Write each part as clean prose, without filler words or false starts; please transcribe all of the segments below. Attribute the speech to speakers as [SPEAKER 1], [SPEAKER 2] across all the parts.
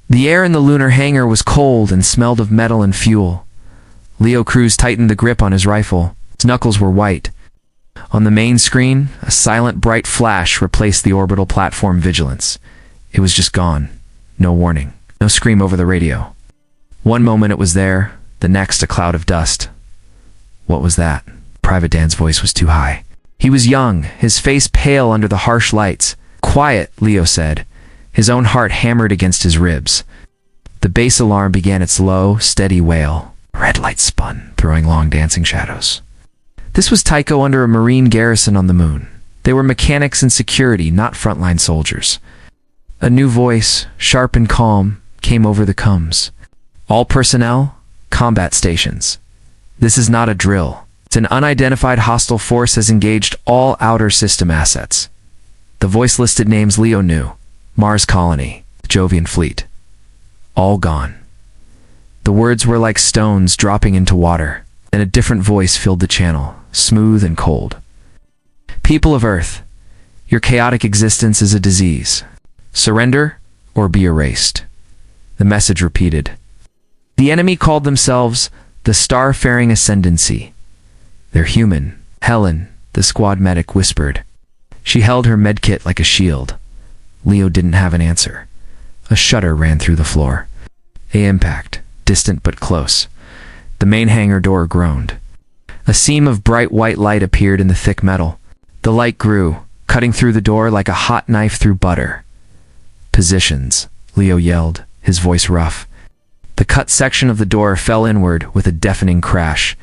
[SPEAKER 1] The air in the lunar hangar was cold and smelled of metal and fuel. Leo Cruz tightened the grip on his rifle. His knuckles were white. On the main screen, a silent, bright flash replaced the orbital platform vigilance. It was just gone. No warning. No scream over the radio. One moment it was there, the next a cloud of dust. What was that? Private Dan's voice was too high. He was young, his face pale under the harsh lights. Quiet, Leo said. His own heart hammered against his ribs. The base alarm began its low, steady wail. Red lights spun, throwing long dancing shadows. This was Tycho under a Marine garrison on the moon. They were mechanics and security, not frontline soldiers. A new voice, sharp and calm, came over the coms. All personnel, combat stations. This is not a drill. It's an unidentified hostile force has engaged all outer system assets. The voice listed names Leo knew. Mars Colony, the Jovian Fleet. All gone. The words were like stones dropping into water, and a different voice filled the channel, smooth and cold. People of Earth, your chaotic existence is a disease. Surrender or be erased. The message repeated. The enemy called themselves the Starfaring Ascendancy. They're human. Helen, the squad medic, whispered. She held her medkit like a shield. Leo didn't have an answer. A shudder ran through the floor. A impact, distant but close. The main hangar door groaned. A seam of bright white light appeared in the thick metal. The light grew, cutting through the door like a hot knife through butter. Positions, Leo yelled, his voice rough. The cut section of the door fell inward with a deafening crash.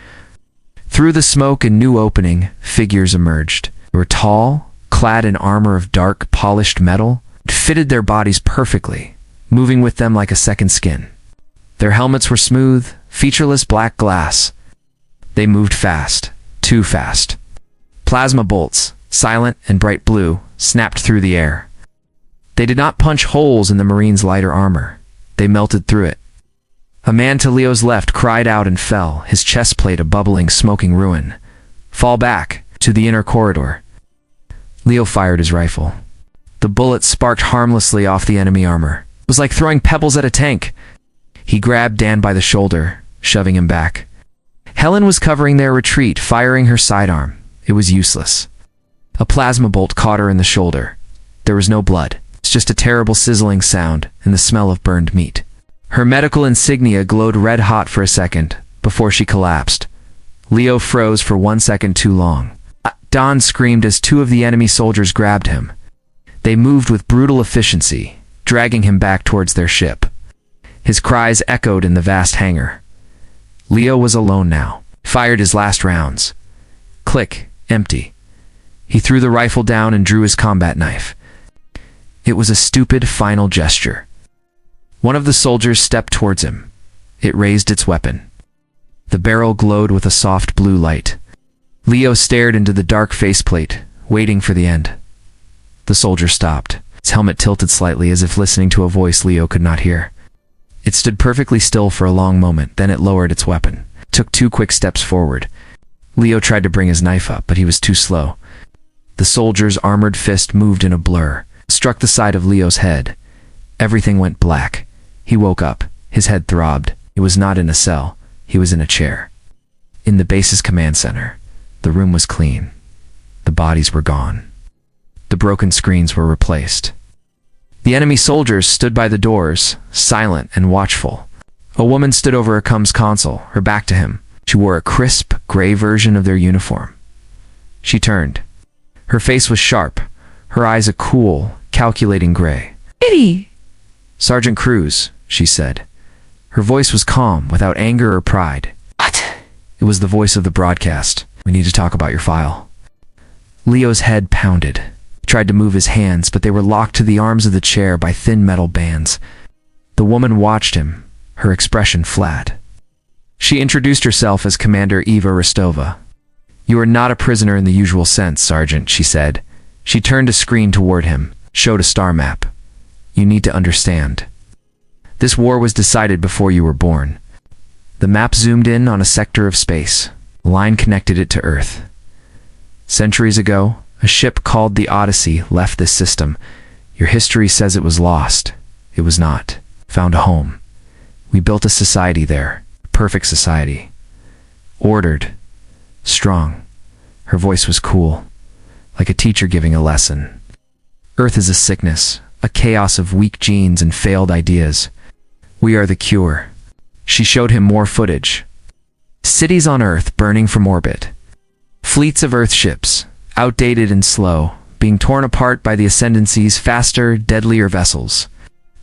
[SPEAKER 1] Through the smoke and new opening, figures emerged. They were tall, clad in armor of dark, polished metal. It fitted their bodies perfectly, moving with them like a second skin. Their helmets were smooth, featureless black glass. They moved fast, too fast. Plasma bolts, silent and bright blue, snapped through the air. They did not punch holes in the Marine's lighter armor. They melted through it. A man to Leo's left cried out and fell, his chest plate a bubbling, smoking ruin. Fall back, to the inner corridor. Leo fired his rifle. The bullet sparked harmlessly off the enemy armor. It was like throwing pebbles at a tank. He grabbed Dan by the shoulder, shoving him back. Helen was covering their retreat, firing her sidearm. It was useless. A plasma bolt caught her in the shoulder. There was no blood. It's just a terrible sizzling sound and the smell of burned meat. Her medical insignia glowed red-hot for a second, before she collapsed. Leo froze for 1 second too long. Don screamed as two of the enemy soldiers grabbed him. They moved with brutal efficiency, dragging him back towards their ship. His cries echoed in the vast hangar. Leo was alone now. Fired his last rounds. Click, empty. He threw the rifle down and drew his combat knife. It was a stupid final gesture. One of the soldiers stepped towards him. It raised its weapon. The barrel glowed with a soft blue light. Leo stared into the dark faceplate, waiting for the end. The soldier stopped. His helmet tilted slightly as if listening to a voice Leo could not hear. It stood perfectly still for a long moment, then it lowered its weapon. It took 2 quick steps forward. Leo tried to bring his knife up, but he was too slow. The soldier's armored fist moved in a blur, struck the side of Leo's head. Everything went black. He woke up. His head throbbed. He was not in a cell. He was in a chair. In the base's command center. The room was clean. The bodies were gone. The broken screens were replaced. The enemy soldiers stood by the doors, silent and watchful. A woman stood over a comms console, her back to him. She wore a crisp, gray version of their uniform. She turned. Her face was sharp, her eyes a cool, calculating gray.
[SPEAKER 2] Eddie!
[SPEAKER 1] Sergeant Cruz, she said. Her voice was calm, without anger or pride.
[SPEAKER 2] What?
[SPEAKER 1] It was the voice of the broadcast. We need to talk about your file. Leo's head pounded. He tried to move his hands, but they were locked to the arms of the chair by thin metal bands. The woman watched him, her expression flat. She introduced herself as Commander Eva Rostova. You are not a prisoner in the usual sense, Sergeant, she said. She turned a screen toward him, showed a star map. You need to understand. This war was decided before you were born. The map zoomed in on a sector of space. A line connected it to Earth. Centuries ago, a ship called the Odyssey left this system. Your history says it was lost. It was not. found a home. We built a society there, a perfect society. Ordered, strong. Her voice was cool, like a teacher giving a lesson. Earth is a sickness, a chaos of weak genes and failed ideas. We are the cure. She showed him more footage. Cities on Earth burning from orbit. Fleets of Earth ships, outdated and slow, being torn apart by the Ascendancy's faster, deadlier vessels.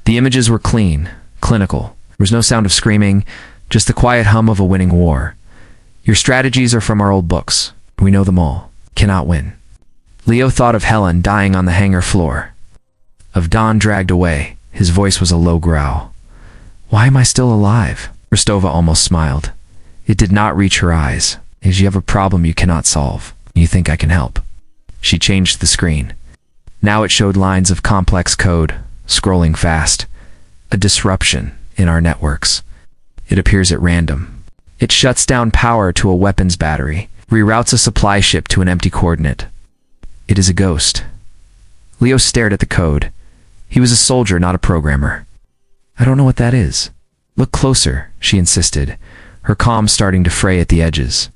[SPEAKER 1] The images were clean, clinical. There was no sound of screaming, just the quiet hum of a winning war. Your strategies are from our old books. We know them all. Cannot win. Leo thought of Helen dying on the hangar floor. Of Don dragged away. His voice was a low growl. Why am I still alive? Rostova almost smiled. It did not reach her eyes. As you have a problem you cannot solve. You think I can help. She changed the screen. Now it showed lines of complex code, scrolling fast. A disruption in our networks. It appears at random. It shuts down power to a weapons battery, reroutes a supply ship to an empty coordinate. It is a ghost. Leo stared at the code. He was a soldier, not a programmer. I don't know what that is. Look closer, she insisted, her calm starting to fray at the edges.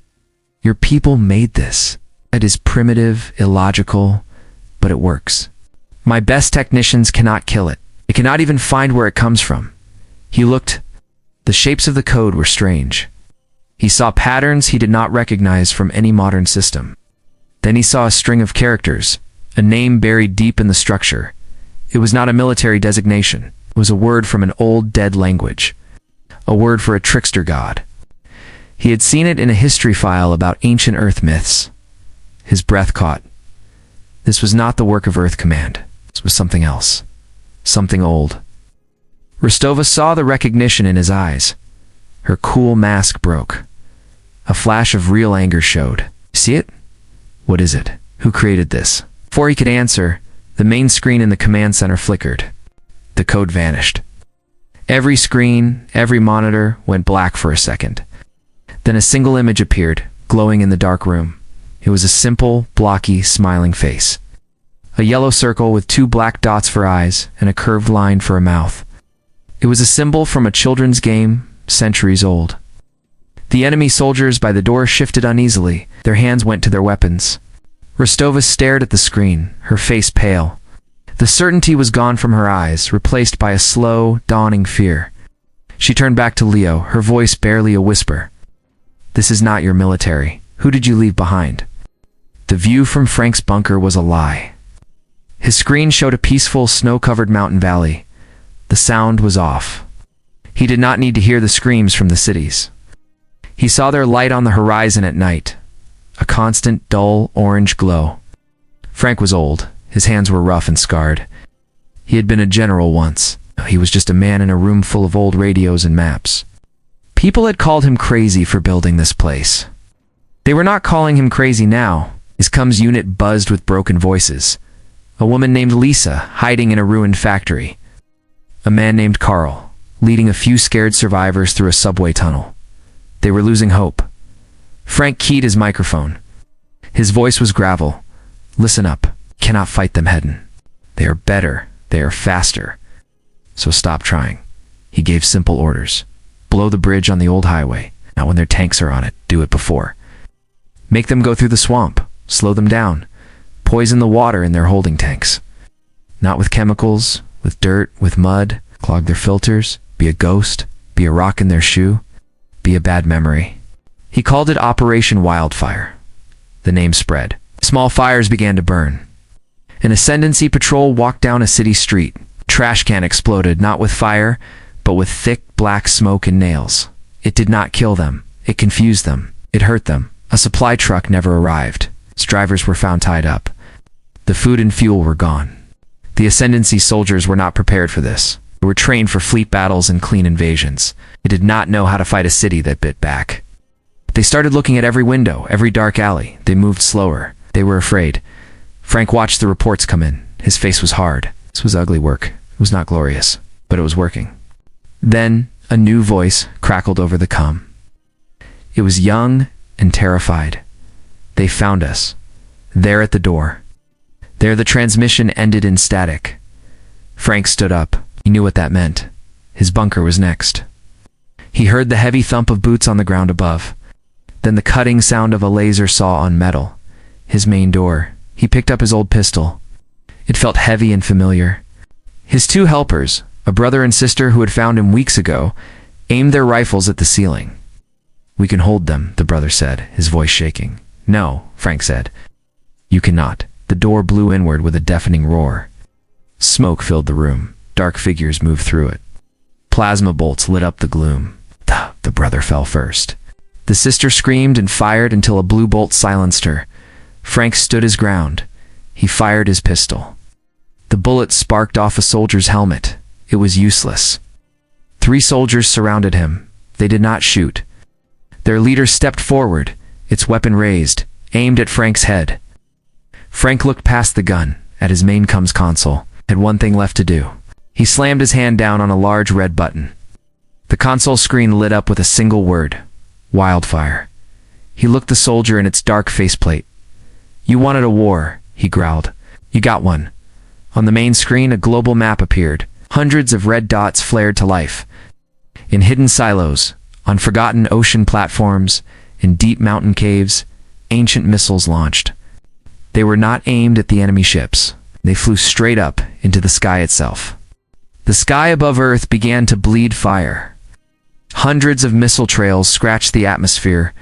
[SPEAKER 1] Your people made this. It is primitive, illogical, but it works. My best technicians cannot kill it. They cannot even find where it comes from. He looked. The shapes of the code were strange. He saw patterns he did not recognize from any modern system. Then he saw a string of characters, a name buried deep in the structure. It was not a military designation. It was a word from an old, dead language. A word for a trickster god. He had seen it in a history file about ancient Earth myths. His breath caught. This was not the work of Earth Command. This was something else. Something old. Rostova saw the recognition in his eyes. Her cool mask broke. A flash of real anger showed. See it? What is it? Who created this? Before he could answer, the main screen in the command center flickered. The code vanished. Every screen, every monitor went black for a second. Then a single image appeared, glowing in the dark room. It was a simple, blocky, smiling face. A yellow circle with 2 black dots for eyes and a curved line for a mouth. It was a symbol from a children's game, centuries old. The enemy soldiers by the door shifted uneasily. Their hands went to their weapons. Rostova stared at the screen, her face pale. The certainty was gone from her eyes, replaced by a slow, dawning fear. She turned back to Leo, her voice barely a whisper. This is not your military. Who did you leave behind? The view from Frank's bunker was a lie. His screen showed a peaceful, snow-covered mountain valley. The sound was off. He did not need to hear the screams from the cities. He saw their light on the horizon at night. A constant, dull, orange glow. Frank was old. His hands were rough and scarred. He had been a general once. He was just a man in a room full of old radios and maps. People had called him crazy for building this place. They were not calling him crazy now. His comms unit buzzed with broken voices. A woman named Lisa, hiding in a ruined factory. A man named Carl, leading a few scared survivors through a subway tunnel. They were losing hope. Frank keyed his microphone. His voice was gravel. Listen up. Cannot fight them head-on. They are better. They are faster. So stop trying. He gave simple orders. Blow the bridge on the old highway. Not when their tanks are on it. Do it before. Make them go through the swamp. Slow them down. Poison the water in their holding tanks. Not with chemicals, with dirt, with mud. Clog their filters. Be a ghost. Be a rock in their shoe. Be a bad memory. He called it Operation Wildfire. The name spread. Small fires began to burn. An Ascendancy patrol walked down a city street. Trash can exploded, not with fire, but with thick black smoke and nails. It did not kill them. It confused them. It hurt them. A supply truck never arrived. Its drivers were found tied up. The food and fuel were gone. The Ascendancy soldiers were not prepared for this. They were trained for fleet battles and clean invasions. They did not know how to fight a city that bit back. They started looking at every window, every dark alley. They moved slower. They were afraid. Frank watched the reports come in. His face was hard. This was ugly work. It was not glorious, but it was working. Then, a new voice crackled over the comm. It was young and terrified. They found us. There at the door. There the transmission ended in static. Frank stood up. He knew what that meant. His bunker was next. He heard the heavy thump of boots on the ground above, then the cutting sound of a laser saw on metal. His main door. He picked up his old pistol. It felt heavy and familiar. His two helpers, a brother and sister who had found him weeks ago, aimed their rifles at the ceiling. "We can hold them," the brother said, his voice shaking. "No," Frank said. "You cannot." The door blew inward with a deafening roar. Smoke filled the room. Dark figures moved through it. Plasma bolts lit up the gloom. The brother fell first. The sister screamed and fired until a blue bolt silenced her. Frank stood his ground. He fired his pistol. The bullet sparked off a soldier's helmet. It was useless. 3 soldiers surrounded him. They did not shoot. Their leader stepped forward, its weapon raised, aimed at Frank's head. Frank looked past the gun, at his main comms console, had one thing left to do. He slammed his hand down on a large red button. The console screen lit up with a single word: wildfire. He looked the soldier in its dark faceplate. "You wanted a war," he growled. "You got one." On the main screen, a global map appeared. Hundreds of red dots flared to life. In hidden silos, on forgotten ocean platforms, in deep mountain caves, ancient missiles launched. They were not aimed at the enemy ships. They flew straight up into the sky itself. The sky above Earth began to bleed fire. Hundreds of missile trails scratched the atmosphere.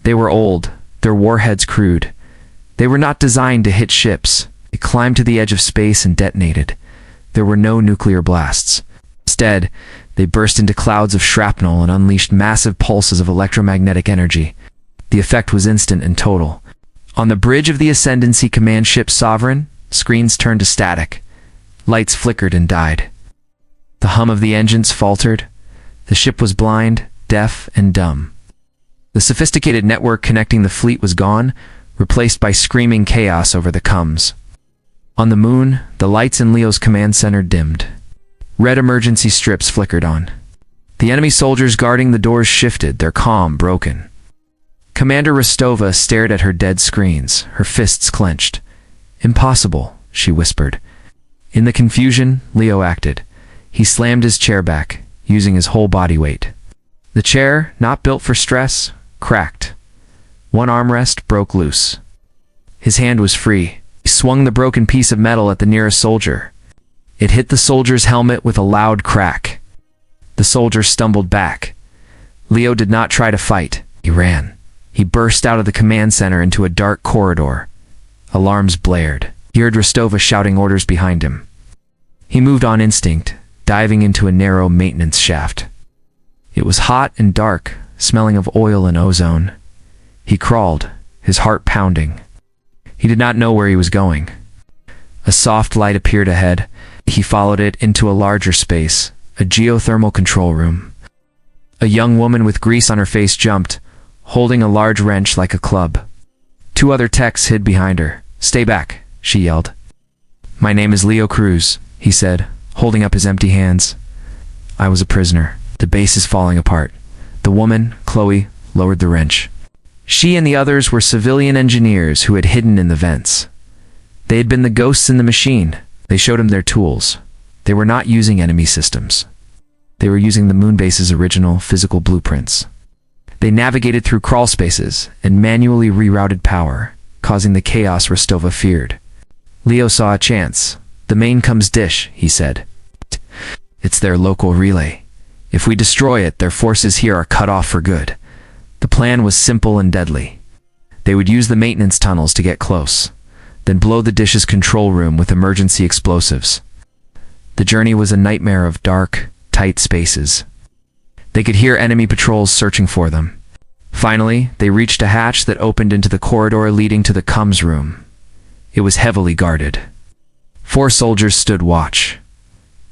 [SPEAKER 1] They were old, their warheads crude. They were not designed to hit ships. They climbed to the edge of space and detonated. There were no nuclear blasts. Instead, they burst into clouds of shrapnel and unleashed massive pulses of electromagnetic energy. The effect was instant and total. On the bridge of the Ascendancy command ship Sovereign, screens turned to static. Lights flickered and died. The hum of the engines faltered. The ship was blind, deaf, and dumb. The sophisticated network connecting the fleet was gone, replaced by screaming chaos over the comms. On the moon, the lights in Leo's command center dimmed. Red emergency strips flickered on. The enemy soldiers guarding the doors shifted, their calm broken. Commander Rostova stared at her dead screens, her fists clenched. "Impossible," she whispered. In the confusion, Leo acted. He slammed his chair back, using his whole body weight. The chair, not built for stress, cracked. One armrest broke loose. His hand was free. He swung the broken piece of metal at the nearest soldier. It hit the soldier's helmet with a loud crack. The soldier stumbled back. Leo did not try to fight. He ran. He burst out of the command center into a dark corridor. Alarms blared. He heard Rostova shouting orders behind him. He moved on instinct, diving into a narrow maintenance shaft. It was hot and dark, smelling of oil and ozone. He crawled, his heart pounding. He did not know where he was going. A soft light appeared ahead. He followed it into a larger space, a geothermal control room. A young woman with grease on her face jumped, holding a large wrench like a club. 2 other techs hid behind her. "Stay back," she yelled. "My name is Leo Cruz," he said, holding up his empty hands. "I was a prisoner. The base is falling apart." The woman, Chloe, lowered the wrench. She and the others were civilian engineers who had hidden in the vents. They had been the ghosts in the machine. They showed him their tools. They were not using enemy systems. They were using the moonbase's original physical blueprints. They navigated through crawl spaces and manually rerouted power, causing the chaos Rostova feared. Leo saw a chance. "The main comes dish," he said. "It's their local relay. If we destroy it, their forces here are cut off for good." The plan was simple and deadly. They would use the maintenance tunnels to get close, then blow the dish's control room with emergency explosives. The journey was a nightmare of dark, tight spaces. They could hear enemy patrols searching for them. Finally, they reached a hatch that opened into the corridor leading to the comms room. It was heavily guarded. 4 soldiers stood watch.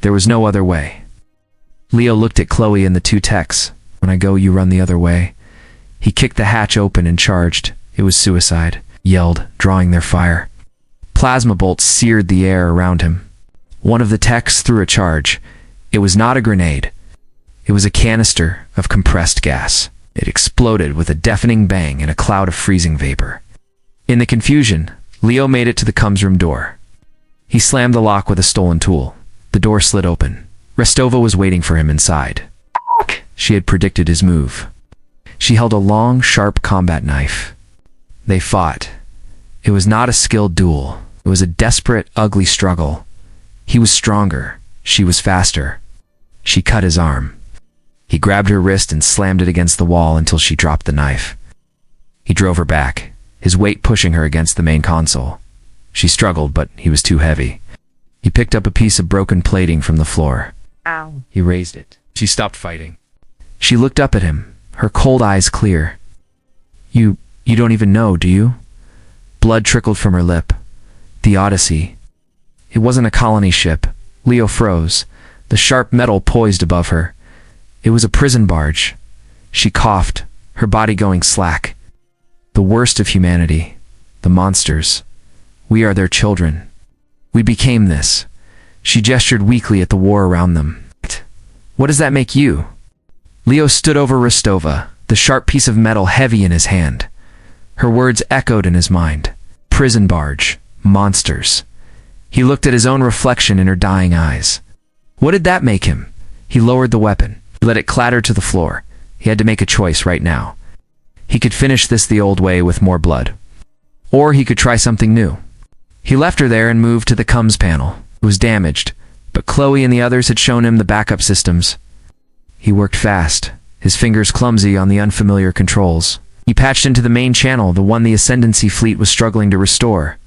[SPEAKER 1] There was no other way. Leo looked at Chloe and the 2 techs. "When I go, you run the other way." He kicked the hatch open and charged. It was suicide, yelled, drawing their fire. Plasma bolts seared the air around him. One of the techs threw a charge. It was not a grenade. It was a canister of compressed gas. It exploded with a deafening bang in a cloud of freezing vapor. In the confusion, Leo made it to the comms room door. He slammed the lock with a stolen tool. The door slid open. Rostova was waiting for him inside. She had predicted his move. She held a long, sharp combat knife. They fought. It was not a skilled duel. It was a desperate, ugly struggle. He was stronger. She was faster. She cut his arm. He grabbed her wrist and slammed it against the wall until she dropped the knife. He drove her back, his weight pushing her against the main console. She struggled, but he was too heavy. He picked up a piece of broken plating from the floor.
[SPEAKER 2] Ow.
[SPEAKER 1] He raised it. She stopped fighting. She looked up at him, her cold eyes clear. You don't even know, do you? Blood trickled from her lip. The Odyssey. It wasn't a colony ship. Leo froze, the sharp metal poised above her. It was a prison barge. She coughed, her body going slack. The worst of humanity. The monsters. We are their children. We became this. She gestured weakly at the war around them. What does that make you? Leo stood over Rostova, the sharp piece of metal heavy in his hand. Her words echoed in his mind. Prison barge. Monsters. He looked at his own reflection in her dying eyes. What did that make him? He lowered the weapon. He let it clatter to the floor. He had to make a choice right now. He could finish this the old way with more blood. Or he could try something new. He left her there and moved to the comms panel. It was damaged, but Chloe and the others had shown him the backup systems. He worked fast, his fingers clumsy on the unfamiliar controls. He patched into the main channel, the one the Ascendancy fleet was struggling to restore.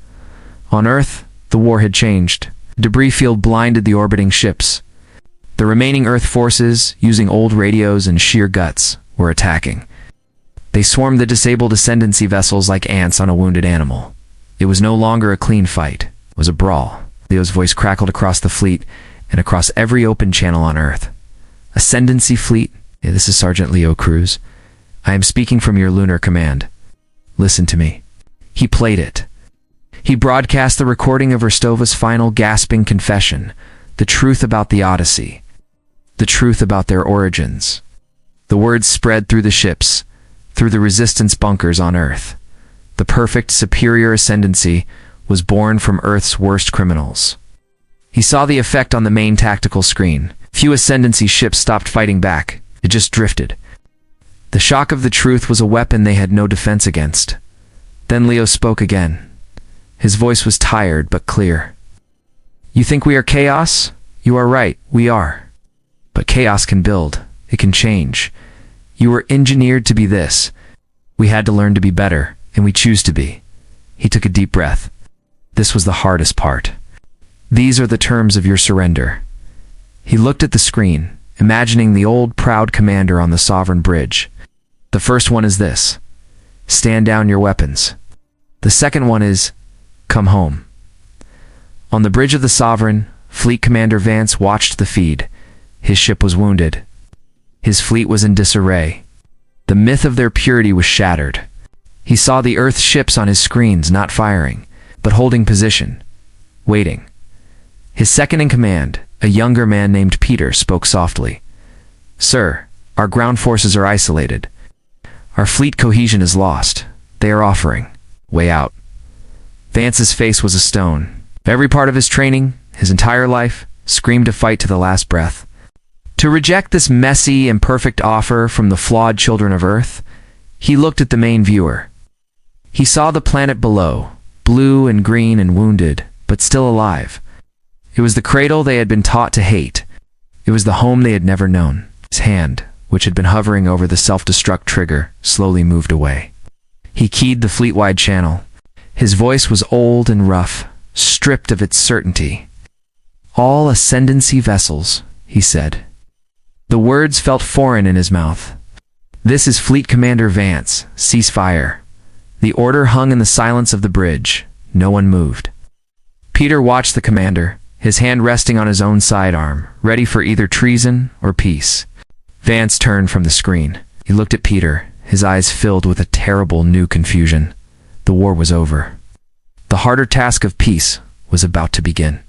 [SPEAKER 1] On Earth, the war had changed. The debris field blinded the orbiting ships. The remaining Earth forces, using old radios and sheer guts, were attacking. They swarmed the disabled Ascendancy vessels like ants on a wounded animal. It was no longer a clean fight. It was a brawl. Leo's voice crackled across the fleet and across every open channel on Earth. Ascendancy fleet? Yeah, this is Sergeant Leo Cruz. I am speaking from your lunar command. Listen to me. He played it. He broadcast the recording of Rostova's final gasping confession, the truth about the Odyssey, the truth about their origins. The words spread through the ships, through the resistance bunkers on Earth. The perfect, superior Ascendancy was born from Earth's worst criminals. He saw the effect on the main tactical screen. Few Ascendancy ships stopped fighting back. It just drifted. The shock of the truth was a weapon they had no defense against. Then Leo spoke again. His voice was tired but clear. You think we are chaos? You are right, we are. But chaos can build. It can change. You were engineered to be this. We had to learn to be better, and we choose to be. He took a deep breath. This was the hardest part. These are the terms of your surrender. He looked at the screen, imagining the old proud commander on the Sovereign Bridge. The first one is this. Stand down your weapons. The second one is, come home. On the bridge of the Sovereign, Fleet Commander Vance watched the feed. His ship was wounded. His fleet was in disarray. The myth of their purity was shattered. He saw the Earth ships on his screens not firing, but holding position, waiting. His second-in-command, a younger man named Peter, spoke softly. Sir, our ground forces are isolated. Our fleet cohesion is lost. They are offering. Way out. Vance's face was a stone. Every part of his training, his entire life, screamed to fight to the last breath. To reject this messy, imperfect offer from the flawed children of Earth, he looked at the main viewer. He saw the planet below, blue and green and wounded, but still alive. It was the cradle they had been taught to hate. It was the home they had never known. His hand, which had been hovering over the self-destruct trigger, slowly moved away. He keyed the fleet-wide channel. His voice was old and rough, stripped of its certainty. All Ascendancy vessels, he said. The words felt foreign in his mouth. This is Fleet Commander Vance. Cease fire. The order hung in the silence of the bridge. No one moved. Peter watched the commander, his hand resting on his own sidearm, ready for either treason or peace. Vance turned from the screen. He looked at Peter, his eyes filled with a terrible new confusion. The war was over. The harder task of peace was about to begin.